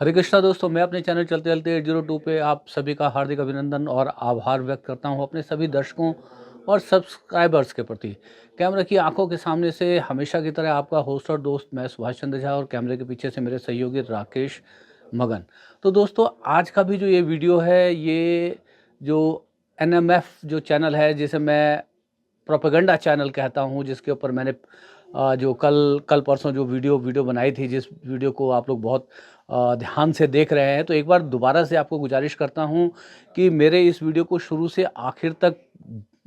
हरे कृष्णा दोस्तों, मैं अपने चैनल चलते चलते 802 पे आप सभी का हार्दिक अभिनंदन और आभार व्यक्त करता हूं अपने सभी दर्शकों और सब्सक्राइबर्स के प्रति। कैमरा की आंखों के सामने से हमेशा की तरह आपका होस्ट और दोस्त मैं सुभाष चंद्र झा और कैमरे के पीछे से मेरे सहयोगी राकेश मगन। तो दोस्तों, आज का भी जो ये वीडियो है, ये जो एनएमएफ जो चैनल है, जिसे मैं प्रोपेगेंडा चैनल कहता हूँ, जिसके ऊपर मैंने जो कल कल परसों जो वीडियो बनाई थी, जिस वीडियो को आप लोग बहुत ध्यान से देख रहे हैं, तो एक बार दोबारा से आपको गुजारिश करता हूँ कि मेरे इस वीडियो को शुरू से आखिर तक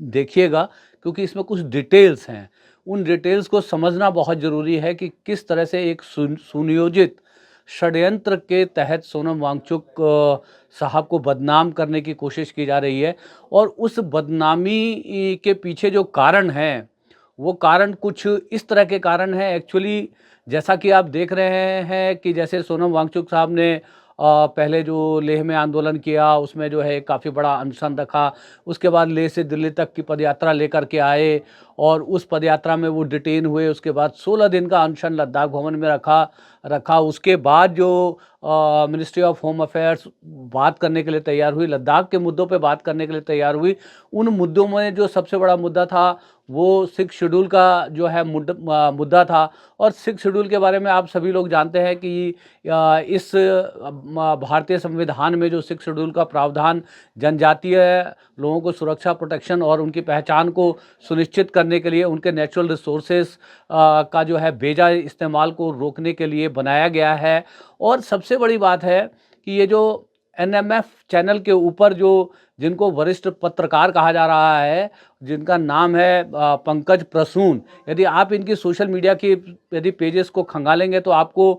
देखिएगा, क्योंकि इसमें कुछ डिटेल्स हैं। उन डिटेल्स को समझना बहुत ज़रूरी है कि किस तरह से एक सुनियोजित षड्यंत्र के तहत सोनम वांगचुक साहब को बदनाम करने की कोशिश की जा रही है, और उस बदनामी के पीछे जो कारण हैं, वो कारण कुछ इस तरह के कारण हैं एक्चुअली। जैसा कि आप देख रहे हैं कि जैसे सोनम वांगचुक साहब ने पहले जो लेह में आंदोलन किया, उसमें जो है काफ़ी बड़ा अनशन रखा। उसके बाद लेह से दिल्ली तक की पदयात्रा लेकर के आए और उस पदयात्रा में वो डिटेन हुए। उसके बाद 16 दिन का अनशन लद्दाख भवन में रखा। उसके बाद जो मिनिस्ट्री ऑफ होम अफेयर्स बात करने के लिए तैयार हुई, लद्दाख के मुद्दों पे बात करने के लिए तैयार हुई। उन मुद्दों में जो सबसे बड़ा मुद्दा था, वो सिक्स शेड्यूल का जो है मुद्दा था। और सिक्स शेड्यूल के बारे में आप सभी लोग जानते हैं कि इस भारतीय संविधान में जो सिक्स शेड्यूल का प्रावधान जनजातीय लोगों को सुरक्षा, प्रोटेक्शन और उनकी पहचान को सुनिश्चित करने के लिए, उनके नेचुरल रिसोर्सेस का जो है बेजा इस्तेमाल को रोकने के लिए बनाया गया है। और सबसे बड़ी बात है कि ये जो एनएमएफ चैनल के ऊपर जो जिनको वरिष्ठ पत्रकार कहा जा रहा है, जिनका नाम है पंकज प्रसून, यदि आप इनकी सोशल मीडिया की यदि पेजेस को खंगालेंगे तो आपको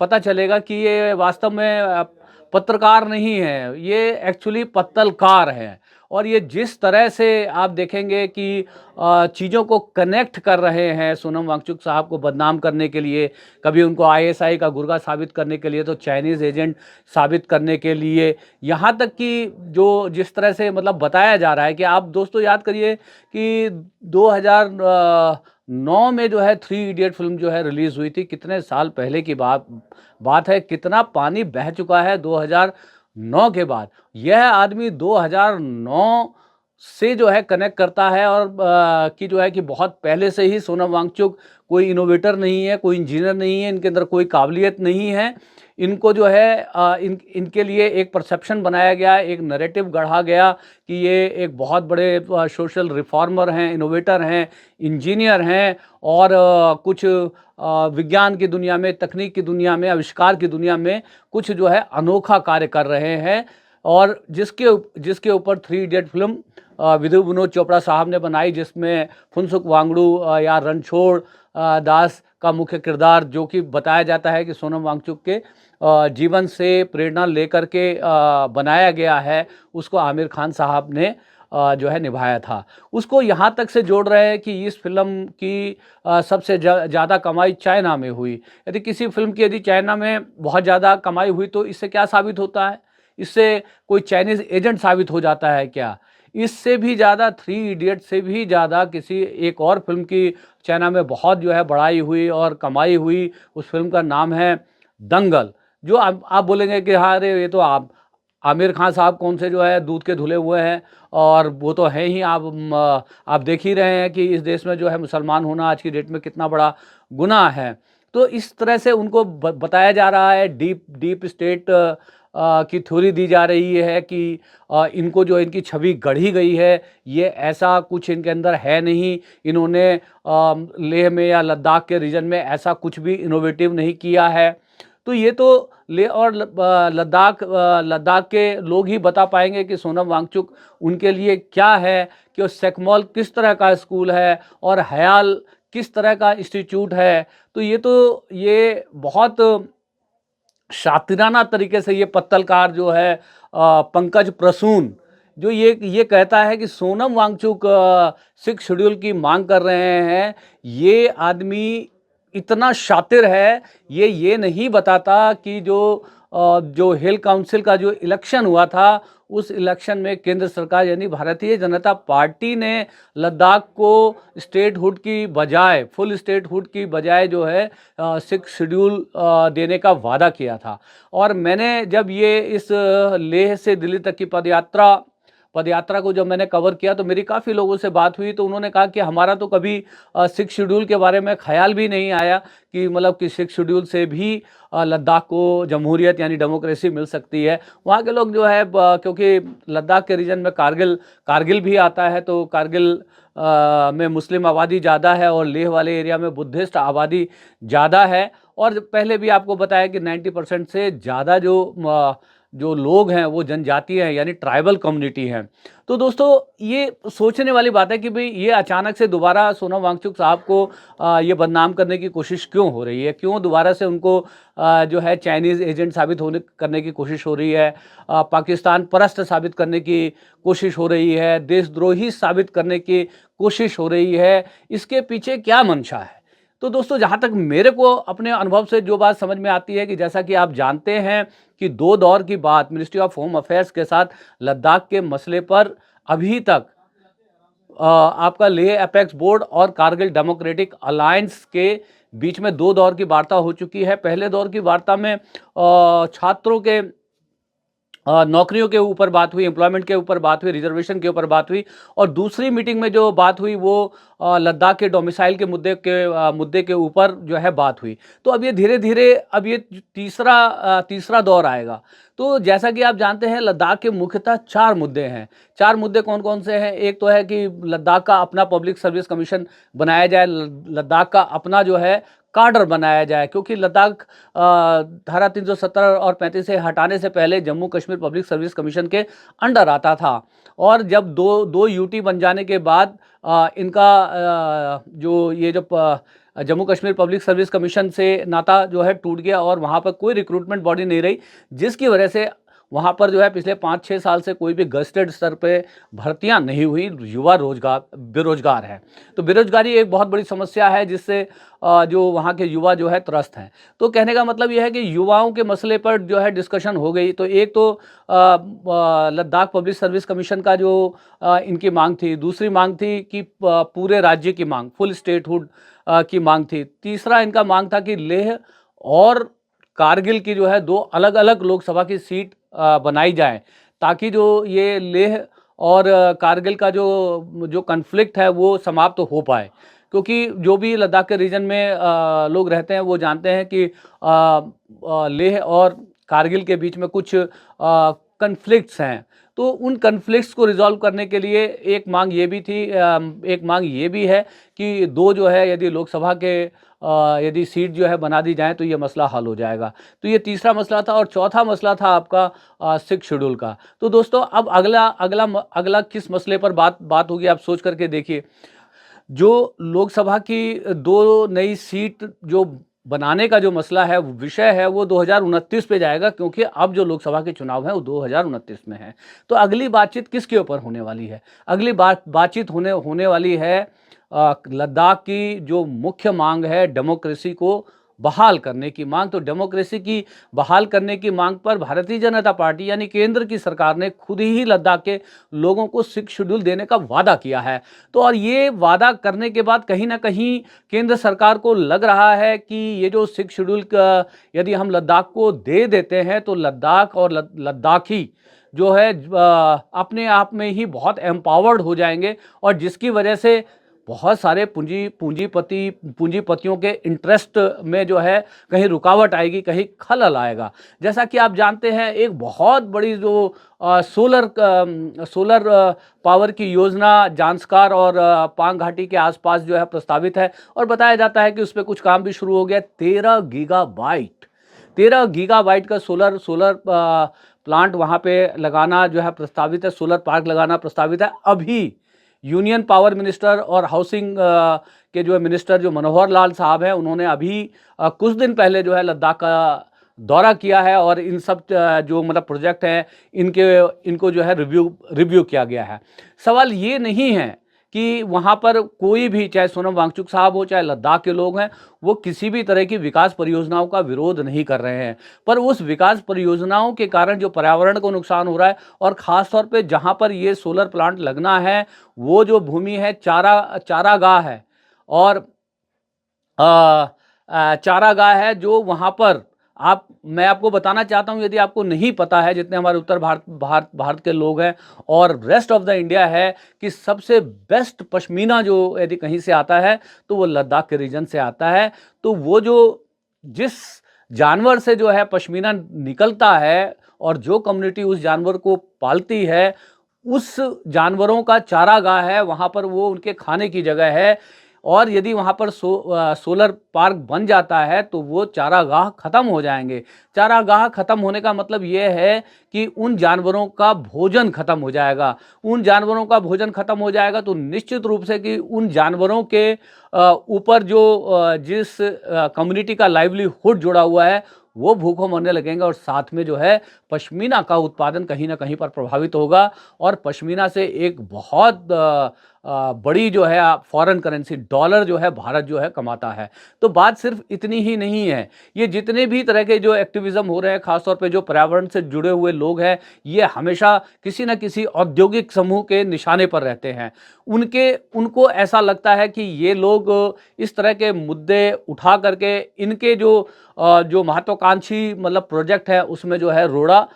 पता चलेगा कि ये वास्तव में पत्रकार नहीं है, ये एक्चुअली पत्तलकार हैं। और ये जिस तरह से आप देखेंगे कि चीज़ों को कनेक्ट कर रहे हैं सोनम वांगचुक साहब को बदनाम करने के लिए, कभी उनको आईएसआई का गुर्गा साबित करने के लिए, तो चाइनीज़ एजेंट साबित करने के लिए, यहाँ तक कि जो जिस तरह से मतलब बताया जा रहा है कि आप दोस्तों याद करिए कि 2009 में जो है थ्री इडियट फिल्म जो है रिलीज़ हुई थी। कितने साल पहले की बात है, कितना पानी बह चुका है 2009 के बाद। यह आदमी 2009 से जो है कनेक्ट करता है, और कि जो है कि बहुत पहले से ही सोनम वांगचुक कोई इनोवेटर नहीं है, कोई इंजीनियर नहीं है, इनके अंदर कोई काबिलियत नहीं है। इनको जो है इनके लिए एक परसेप्शन बनाया गया, एक नैरेटिव गढ़ा गया कि ये एक बहुत बड़े सोशल रिफॉर्मर हैं, इनोवेटर हैं, इंजीनियर हैं, और कुछ विज्ञान की दुनिया में, तकनीक की दुनिया में, आविष्कार की दुनिया में कुछ जो है अनोखा कार्य कर रहे हैं। और जिसके ऊपर three idiot film Vidhu Vinod Chopra साहब ने बनाई, जिसमें फुनसुक वांगडू या रणछोड़ दास का मुख्य किरदार, जो कि बताया जाता है कि सोनम वांगचुक के जीवन से प्रेरणा लेकर के बनाया गया है, उसको आमिर खान साहब ने जो है निभाया था। उसको यहाँ तक से जोड़ रहे हैं कि इस फिल्म की सबसे ज़्यादा कमाई चाइना में हुई। यदि किसी फिल्म की यदि चाइना में बहुत ज़्यादा कमाई हुई तो इससे क्या साबित होता है? इससे कोई चाइनीज़ एजेंट साबित हो जाता है क्या? इससे भी ज़्यादा, थ्री इडियट से भी ज़्यादा किसी एक और फिल्म की चाइना में बहुत जो है बड़ाई हुई और कमाई हुई। उस फिल्म का नाम है दंगल। जो आप बोलेंगे कि हाँ, अरे ये तो आप आमिर खान साहब कौन से जो है दूध के धुले हुए हैं, और वो तो हैं ही। आप देख ही रहे हैं कि इस देश में जो है मुसलमान होना आज की डेट में कितना बड़ा गुनाह है। तो इस तरह से उनको बताया जा रहा है, डीप स्टेट की थ्योरी दी जा रही है कि इनको जो इनकी छवि गढ़ी गई है, ये ऐसा कुछ इनके अंदर है नहीं। इन्होंने लेह में या लद्दाख के रीजन में ऐसा कुछ भी इनोवेटिव नहीं किया है। तो ये तो लेह और लद्दाख के लोग ही बता पाएंगे कि सोनम वांगचुक उनके लिए क्या है, कि वो सेकमॉल किस तरह का स्कूल है और हयाल किस तरह का इंस्टीट्यूट है। तो ये बहुत शातिराना तरीके से ये पत्तलकार जो है पंकज प्रसून, जो ये कहता है कि सोनम वांगचुक सिक्स शेड्यूल की मांग कर रहे हैं, ये आदमी इतना शातिर है, ये नहीं बताता कि जो हिल काउंसिल का जो इलेक्शन हुआ था, उस इलेक्शन में केंद्र सरकार यानी भारतीय जनता पार्टी ने लद्दाख को स्टेटहुड की बजाय, फुल स्टेटहुड की बजाय जो है 6 शेड्यूल देने का वादा किया था। और मैंने जब ये इस लेह से दिल्ली तक की पदयात्रा को जब मैंने कवर किया तो मेरी काफ़ी लोगों से बात हुई, तो उन्होंने कहा कि हमारा तो कभी 6 शेड्यूल के बारे में ख्याल भी नहीं आया कि मतलब कि 6 शेड्यूल से भी लद्दाख को जमहूरियत यानी डेमोक्रेसी मिल सकती है। वहाँ के लोग जो है क्योंकि लद्दाख के रीजन में कारगिल भी आता है, तो कारगिल में मुस्लिम आबादी ज़्यादा है और लेह वाले एरिया में बुद्धिस्ट आबादी ज़्यादा है। और पहले भी आपको बताया कि 90% से ज़्यादा जो लोग हैं वो जनजातीय हैं यानी ट्राइबल कम्युनिटी हैं। तो दोस्तों ये सोचने वाली बात है कि भाई ये अचानक से दोबारा सोनम वांगचुक साहब को ये बदनाम करने की कोशिश क्यों हो रही है, क्यों दोबारा से उनको जो है चाइनीज़ एजेंट साबित करने की कोशिश हो रही है, पाकिस्तान परस्त साबित करने की कोशिश हो रही है, देशद्रोही साबित करने की कोशिश हो रही है, इसके पीछे क्या मंशा है। तो दोस्तों जहाँ तक मेरे को अपने अनुभव से जो बात समझ में आती है कि जैसा कि आप जानते हैं कि 2 दौर की बात मिनिस्ट्री ऑफ होम अफेयर्स के साथ लद्दाख के मसले पर अभी तक आपका लेह अपेक्स बोर्ड और कारगिल डेमोक्रेटिक अलायंस के बीच में 2 दौर की वार्ता हो चुकी है। पहले दौर की वार्ता में छात्रों के नौकरियों के ऊपर बात हुई, एम्प्लॉयमेंट के ऊपर बात हुई, रिजर्वेशन के ऊपर बात हुई, और दूसरी मीटिंग में जो बात हुई वो लद्दाख के डोमिसाइल के मुद्दे के ऊपर जो है बात हुई। तो अब ये धीरे-धीरे अब ये तीसरा दौर आएगा। तो जैसा कि आप जानते हैं लद्दाख के मुख्यतः 4 मुद्दे हैं। 4 मुद्दे कौन-कौन से हैं? एक तो है कि लद्दाख का अपना पब्लिक सर्विस कमीशन बनाया जाए, लद्दाख का अपना जो है काडर बनाया जाए, क्योंकि लद्दाख धारा 370 और 35 से हटाने से पहले Jammu Kashmir public service commission के अंडर आता था। और जब दो यूटी बन जाने के बाद इनका Jammu Kashmir public service commission से नाता जो है टूट गया और वहाँ पर कोई रिक्रूटमेंट बॉडी नहीं रही, जिसकी वजह से वहाँ पर जो है पिछले 5-6 साल से कोई भी गज़टेड स्तर पे भर्तियाँ नहीं हुई, युवा बेरोजगार हैं। तो बेरोजगारी एक बहुत बड़ी समस्या है जिससे जो वहाँ के युवा जो है त्रस्त हैं। तो कहने का मतलब ये है कि युवाओं के मसले पर जो है डिस्कशन हो गई। तो एक तो लद्दाख पब्लिक सर्विस कमीशन का जो इनकी मांग थी, दूसरी मांग थी कि पूरे राज्य की मांग, फुल स्टेटहुड की मांग थी। तीसरा इनका मांग था कि लेह और कारगिल की जो है 2 अलग-अलग लोकसभा की सीट बनाई जाए, ताकि जो ये लेह और कारगिल का जो कॉन्फ्लिक्ट है वो समाप्त हो पाए। क्योंकि जो भी लद्दाख के रीजन में लोग रहते हैं वो जानते हैं कि लेह और कारगिल के बीच में कुछ कॉन्फ्लिक्ट्स हैं। तो उन कॉन्फ्लिक्ट्स को रिज़ॉल्व करने के लिए एक मांग ये भी थी, एक मांग ये भी है कि 2 जो है यदि लोकसभा के यदि सीट जो है बना दी जाए तो ये मसला हल हो जाएगा। तो ये तीसरा मसला था और चौथा मसला था आपका 6 शेड्यूल का। तो दोस्तों अब अगला किस मसले पर बात होगी आप सोच करके देखिए। जो लोकसभा की 2 नई सीट जो बनाने का जो मसला है, विषय है, वो 2029 पे जाएगा, क्योंकि अब जो लोकसभा के चुनाव हैं वो 2029 में है। तो अगली बातचीत किसके ऊपर होने वाली है? अगली बातचीत होने वाली है लद्दाख की जो मुख्य मांग है डेमोक्रेसी को बहाल करने की मांग। तो डेमोक्रेसी की बहाल करने की मांग पर भारतीय जनता पार्टी यानी केंद्र की सरकार ने खुद ही लद्दाख के लोगों को 6 शेड्यूल देने का वादा किया है। तो और ये वादा करने के बाद कहीं ना कहीं केंद्र सरकार को लग रहा है कि ये जो 6 शेड्यूल का यदि हम लद्दाख को दे देते हैं तो लद्दाख और लद्दाखी जो है अपने आप में ही बहुत एम्पावर्ड हो जाएंगे, और जिसकी वजह से बहुत सारे पूंजीपतियों के इंटरेस्ट में जो है कहीं रुकावट आएगी, कहीं खलल आएगा। जैसा कि आप जानते हैं एक बहुत बड़ी जो सोलर पावर की योजना जांस्कार और पांग घाटी के आसपास जो है प्रस्तावित है, और बताया जाता है कि उस पर कुछ काम भी शुरू हो गया। 13 गीगाबाइट का सोलर प्लांट वहाँ पे लगाना जो है प्रस्तावित है, सोलर पार्क लगाना प्रस्तावित है। अभी यूनियन पावर मिनिस्टर और हाउसिंग के जो मिनिस्टर जो मनोहर लाल साहब हैं, उन्होंने अभी कुछ दिन पहले जो है लद्दाख का दौरा किया है और इन सब जो मतलब प्रोजेक्ट हैं इनको जो है रिव्यू किया गया है। सवाल ये नहीं है कि वहाँ पर कोई भी, चाहे सोनम वांगचुक साहब हो, चाहे लद्दाख के लोग हैं, वो किसी भी तरह की विकास परियोजनाओं का विरोध नहीं कर रहे हैं। पर उस विकास परियोजनाओं के कारण जो पर्यावरण को नुकसान हो रहा है, और ख़ास तौर पे जहाँ पर ये सोलर प्लांट लगना है, वो जो भूमि है चारागाह है, और चारागाह है जो वहाँ पर, मैं आपको बताना चाहता हूँ, यदि आपको नहीं पता है, जितने हमारे उत्तर भारत के लोग हैं और रेस्ट ऑफ द इंडिया है, कि सबसे बेस्ट पश्मीना जो यदि कहीं से आता है तो वो लद्दाख के रीजन से आता है। तो वो जो, जिस जानवर से जो है पश्मीना निकलता है, और जो कम्युनिटी उस जानवर को पालती है, उस जानवरों का चारागाह है, वहाँ पर वो उनके खाने की जगह है। और यदि वहाँ पर सोलर पार्क बन जाता है तो वो चारागाह खत्म हो जाएंगे। चारागाह खत्म होने का मतलब ये है कि उन जानवरों का भोजन खत्म हो जाएगा। उन जानवरों का भोजन खत्म हो जाएगा तो निश्चित रूप से कि उन जानवरों के ऊपर जो जिस कम्युनिटी का लाइवलीहुड जुड़ा हुआ है, वो भूखों मरने लगेंगे, और साथ में जो है पश्मीना का उत्पादन कहीं ना कहीं पर प्रभावित होगा। और पश्मीना से एक बहुत बड़ी जो है फॉरेन करेंसी डॉलर जो है भारत जो है कमाता है। तो बात सिर्फ इतनी ही नहीं है, ये जितने भी तरह के जो एक्टिविज्म हो रहे हैं, खासतौर पे जो पर्यावरण से जुड़े हुए लोग हैं, ये हमेशा किसी न किसी औद्योगिक समूह के निशाने पर रहते हैं। उनको ऐसा लगता है कि ये लोग इस तरह के मुद्दे उठा करके इनके जो महत्वाकांक्षी मतलब प्रोजेक्ट है उसमें जो है रोड़ा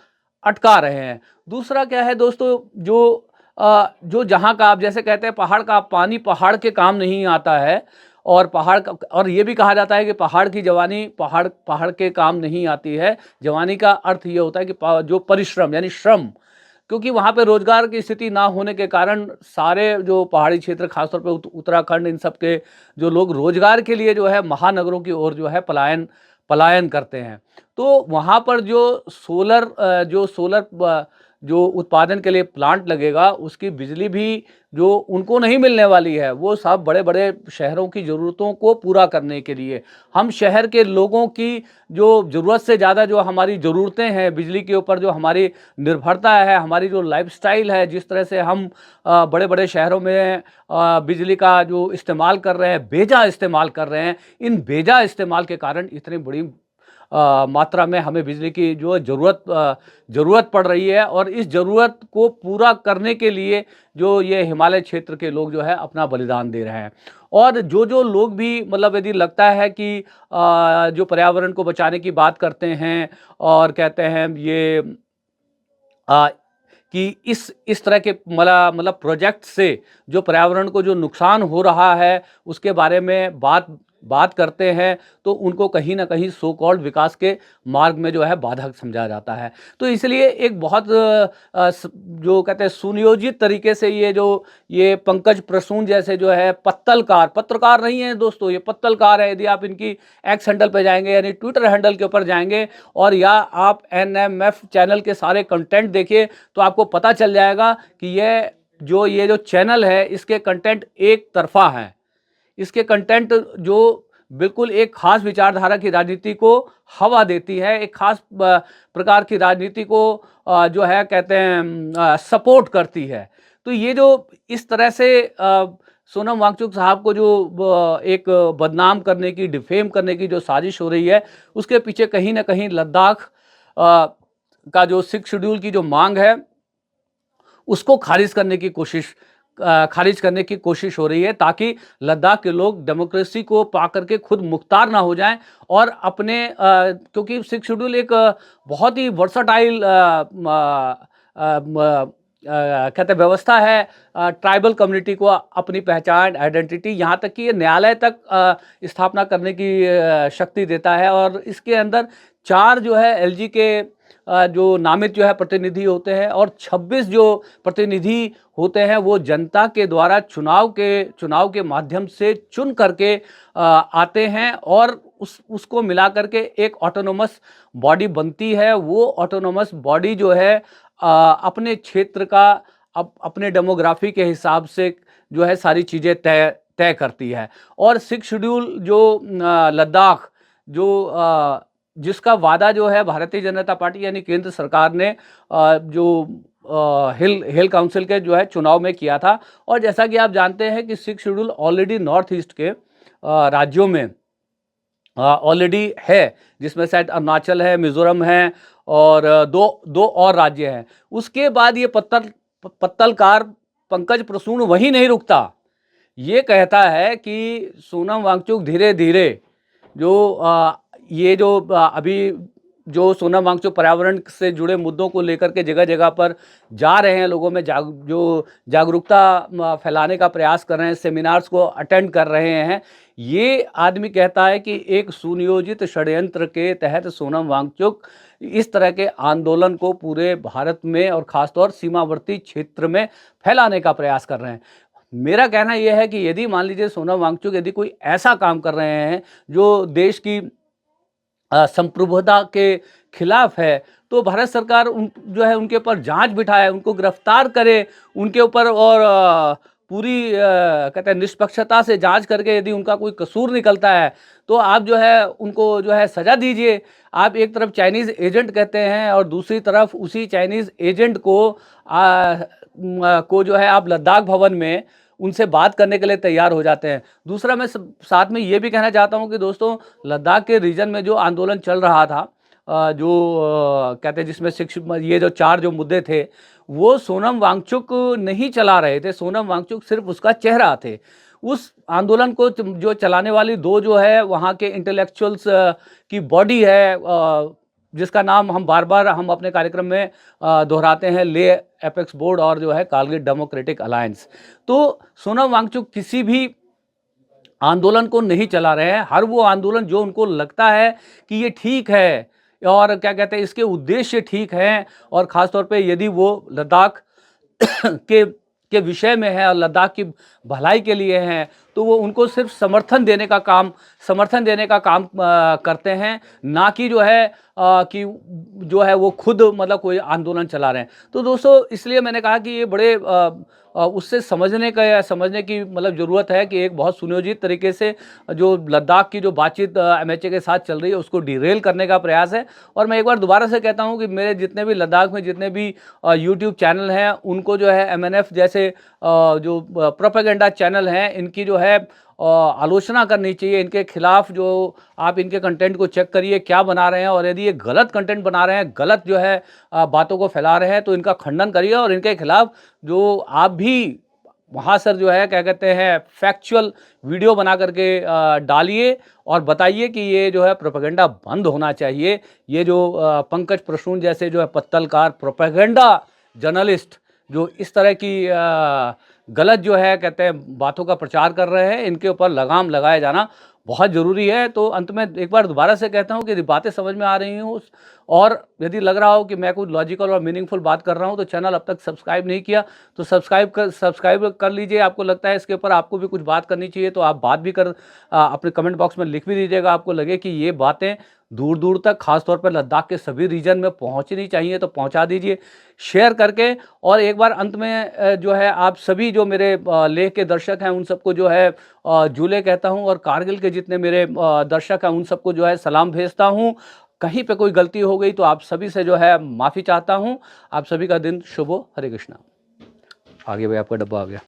अटका रहे हैं। दूसरा क्या है दोस्तों, जो जहाँ का, आप जैसे कहते हैं पहाड़ का पानी पहाड़ के काम नहीं आता है, और और ये भी कहा जाता है कि पहाड़ की जवानी पहाड़ पहाड़ के काम नहीं आती है। जवानी का अर्थ ये होता है कि जो परिश्रम यानी श्रम, क्योंकि वहाँ पे रोजगार की स्थिति ना होने के कारण सारे जो पहाड़ी क्षेत्र, खासतौर पे उत्तराखंड, इन सब के जो लोग रोजगार के लिए जो है महानगरों की ओर जो है पलायन पलायन करते हैं। तो वहाँ पर जो सोलर जो उत्पादन के लिए प्लांट लगेगा, उसकी बिजली भी जो उनको नहीं मिलने वाली है, वो सब बड़े बड़े शहरों की ज़रूरतों को पूरा करने के लिए, हम शहर के लोगों की जो ज़रूरत से ज़्यादा जो हमारी ज़रूरतें हैं बिजली के ऊपर, जो हमारी निर्भरता है, हमारी जो लाइफस्टाइल है, जिस तरह से हम बड़े बड़े शहरों में बिजली का जो इस्तेमाल कर रहे हैं, बेजा इस्तेमाल कर रहे हैं, इन बेजा इस्तेमाल के कारण इतनी बड़ी मात्रा में हमें बिजली की जो ज़रूरत पड़ रही है। और इस ज़रूरत को पूरा करने के लिए जो ये हिमालय क्षेत्र के लोग जो है अपना बलिदान दे रहे हैं। और जो लोग भी, मतलब यदि लगता है कि जो पर्यावरण को बचाने की बात करते हैं और कहते हैं ये अ, कि इस तरह के मतलब प्रोजेक्ट से जो पर्यावरण को जो नुकसान हो रहा है उसके बारे में बात बात करते हैं, तो उनको कहीं ना कहीं सो कॉल्ड विकास के मार्ग में जो है बाधक समझा जाता है। तो इसलिए एक बहुत जो कहते हैं सुनियोजित तरीके से ये पंकज प्रसून जैसे जो है पत्रकार नहीं है दोस्तों, ये पत्तलकार है। यदि आप इनकी एक्स हैंडल पे जाएंगे, यानी ट्विटर हैंडल के ऊपर जाएंगे, और या आप एनएमएफ चैनल के सारे कंटेंट देखिए, तो आपको पता चल जाएगा कि ये जो चैनल है, इसके कंटेंट एक तरफा हैं। इसके कंटेंट जो बिल्कुल एक खास विचारधारा की राजनीति को हवा देती है, एक खास प्रकार की राजनीति को जो है कहते हैं सपोर्ट करती है। तो ये जो इस तरह से सोनम वांगचुक साहब को जो एक बदनाम करने की, डिफेम करने की जो साजिश हो रही है, उसके पीछे कहीं ना कहीं लद्दाख का जो 6 शेड्यूल की जो मांग है, उसको खारिज करने की कोशिश हो रही है, ताकि लद्दाख के लोग डेमोक्रेसी को पा करके खुद मुख्तार ना हो जाएं, और अपने क्योंकि 6 शेड्यूल एक बहुत ही वर्सटाइल कहते हैं व्यवस्था है, ट्राइबल कम्युनिटी को अपनी पहचान, आइडेंटिटी, यहाँ तक कि ये न्यायालय तक स्थापना करने की शक्ति देता है। और इसके अंदर 4 जो है एलजी के जो नामित जो है प्रतिनिधि होते हैं, और 26 जो प्रतिनिधि होते हैं वो जनता के द्वारा चुनाव के माध्यम से चुन करके आते हैं, और उसको मिला करके एक ऑटोनोमस बॉडी बनती है। वो ऑटोनोमस बॉडी जो है अपने क्षेत्र का अपने डेमोग्राफी के हिसाब से जो है सारी चीज़ें तय करती है। और 6 शेड्यूल जो लद्दाख जो जिसका वादा जो है भारतीय जनता पार्टी यानी केंद्र सरकार ने जो हिल काउंसिल के जो है चुनाव में किया था। और जैसा कि आप जानते हैं कि 6 शेड्यूल ऑलरेडी नॉर्थ ईस्ट के राज्यों में ऑलरेडी है, जिसमें शायद अरुणाचल है, मिज़ोरम है और दो और राज्य हैं। उसके बाद ये पत्तलकार पंकज प्रसून वहीं नहीं रुकता। ये कहता है कि सोनम वांगचुक धीरे-धीरे जो ये जो अभी जो सोनम वांगचुक पर्यावरण से जुड़े मुद्दों को लेकर के जगह-जगह पर जा रहे हैं, लोगों में जागरूकता फैलाने का प्रयास कर रहे हैं, सेमिनार्स को अटेंड कर रहे हैं। ये आदमी कहता है कि एक सुनियोजित षड्यंत्र के तहत सोनम वांगचुक इस तरह के आंदोलन को पूरे भारत में और ख़ासतौर सीमावर्ती क्षेत्र में फैलाने का प्रयास कर रहे हैं। मेरा कहना यह है कि यदि मान लीजिए सोनम वांगचुक यदि कोई ऐसा काम कर रहे हैं जो देश की संप्रभुता के खिलाफ है, तो भारत सरकार जो है उनके ऊपर जांच बिठाए, उनको गिरफ्तार करे, उनके ऊपर और पूरी कहते हैं निष्पक्षता से जांच करके यदि उनका कोई कसूर निकलता है तो आप जो है उनको जो है सज़ा दीजिए। आप एक तरफ चाइनीज़ एजेंट कहते हैं और दूसरी तरफ उसी चाइनीज़ एजेंट को जो है आप लद्दाख भवन में उनसे बात करने के लिए तैयार हो जाते हैं। दूसरा मैं साथ में ये भी कहना चाहता हूँ कि दोस्तों, लद्दाख के रीजन में जो आंदोलन चल रहा था, कहते हैं जिसमें ये जो 4 जो मुद्दे थे, वो सोनम वांगचुक नहीं चला रहे थे। सोनम वांगचुक सिर्फ उसका चेहरा थे। उस आंदोलन को जो चलाने वाली 2 जो है वहाँ के इंटेलेक्चुअल्स की बॉडी है, जिसका नाम हम बार-बार अपने कार्यक्रम में दोहराते हैं, लेह एपेक्स बोर्ड और जो है कारगिल डेमोक्रेटिक अलायंस। तो सोनम वांगचुक किसी भी आंदोलन को नहीं चला रहे हैं। हर वो आंदोलन जो उनको लगता है कि ये ठीक है और क्या कहते हैं इसके उद्देश्य ठीक हैं, और ख़ास तौर पे यदि वो लद्दाख के विषय में है और लद्दाख की भलाई के लिए हैं, तो वो उनको सिर्फ समर्थन देने का काम करते हैं, ना कि जो है कि जो है वो खुद मतलब कोई आंदोलन चला रहे हैं। तो दोस्तों, इसलिए मैंने कहा कि ये बड़े उससे समझने की मतलब ज़रूरत है कि एक बहुत सुनियोजित तरीके से जो लद्दाख की जो बातचीत एमएचए के साथ चल रही है उसको डिरेल करने का प्रयास है। और मैं एक बार दोबारा से कहता हूँ कि मेरे जितने भी लद्दाख में जितने भी यूट्यूब चैनल हैं, उनको जो है एमएनएफ जैसे जो प्रोपेगेंडा चैनल हैं, इनकी जो है आलोचना करनी चाहिए। इनके खिलाफ जो आप इनके कंटेंट को चेक करिए क्या बना रहे हैं, और यदि ये गलत कंटेंट बना रहे हैं, गलत जो है बातों को फैला रहे हैं, तो इनका खंडन करिए और इनके खिलाफ जो आप भी वहाँ सर जो है क्या कहते हैं फैक्चुअल वीडियो बना करके डालिए और बताइए कि ये जो है प्रोपेगेंडा बंद होना चाहिए। ये जो पंकज प्रसून जैसे जो है पत्तलकार प्रोपेगेंडा जर्नलिस्ट जो इस तरह की गलत जो है कहते हैं बातों का प्रचार कर रहे हैं, इनके ऊपर लगाम लगाया जाना बहुत ज़रूरी है। तो अंत में एक बार दोबारा से कहता हूँ कि यदि बातें समझ में आ रही हूँ और यदि लग रहा हो कि मैं कुछ लॉजिकल और मीनिंगफुल बात कर रहा हूँ, तो चैनल अब तक सब्सक्राइब नहीं किया तो सब्सक्राइब कर लीजिए। आपको लगता है इसके ऊपर आपको भी कुछ बात करनी चाहिए तो आप बात भी अपने कमेंट बॉक्स में लिख भी दीजिएगा। आपको लगे कि ये बातें दूर दूर तक खासतौर पर लद्दाख के सभी रीजन में पहुंचनी चाहिए तो पहुंचा दीजिए शेयर करके। और एक बार अंत में जो है आप सभी जो मेरे लेह के दर्शक हैं उन सबको जो है जूले कहता हूं, और कारगिल के जितने मेरे दर्शक हैं उन सबको जो है सलाम भेजता हूं। कहीं पे कोई गलती हो गई तो आप सभी से जो है माफ़ी चाहता हूं। आप सभी का दिन शुभ हो। हरे कृष्णा। आगे भाई आपका डब्बा आ गया।